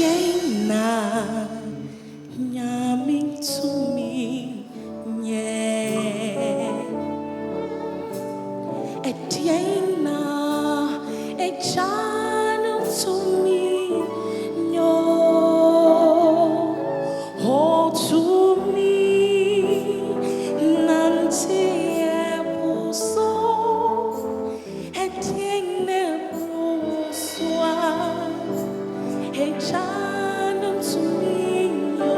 Diana nyaming to me, yeah. Diana, a channel to me, no. Oh, to me, Nancy, so, a Diana, a channel to me, no.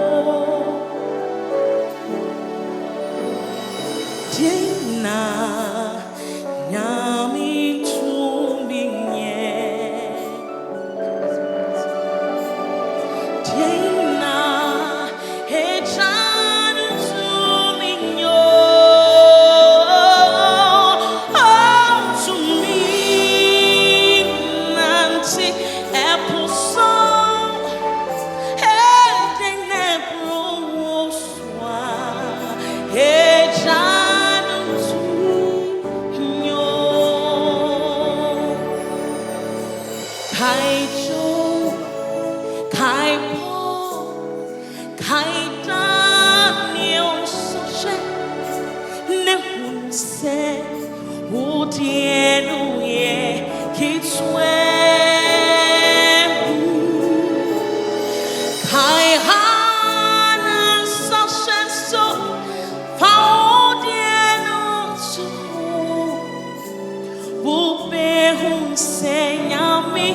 Diana, nyami chumbinye. Diana, he chanu chumbinyo. Oh, chumbi nanti epuso. He dene broswa. He chanu chumbinyo. Kai cho, kai po, kai Daniel soche, ne hunse, udienu ye kitwe, kai hana soche so, fa udienu so, bube hunse nyami.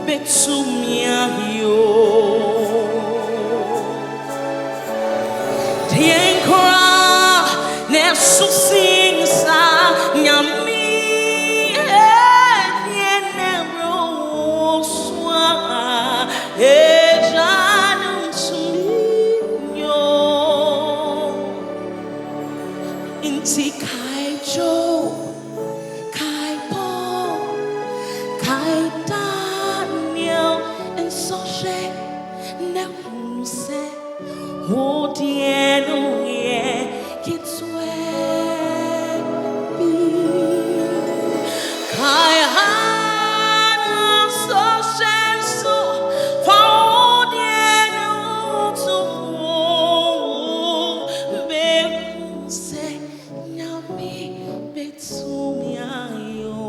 Betsumia yo Tienkora Nesu sing sa Nyami Yenebro swa Ejanum suminyo Inti kaijo Kaipo Kaita and so she never said, "Oh, dear, no, yeah, kids will be." Kai hana so she so for dear no to be say nyami betsumia yo.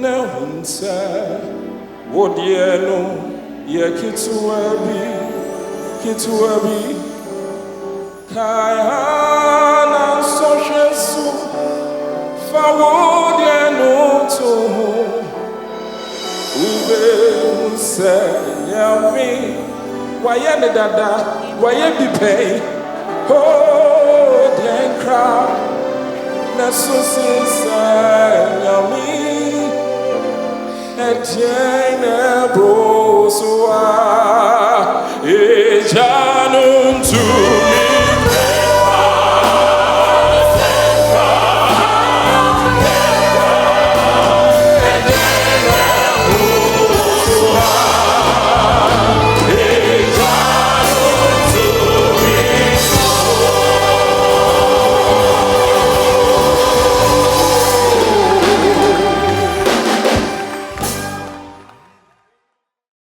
Nehunse wodieno ye kituabi kayana soshesu fa wodieno to ube unse yami wayene dada waye bipei oh den crowd na sosinsa yami Etienne Brosua,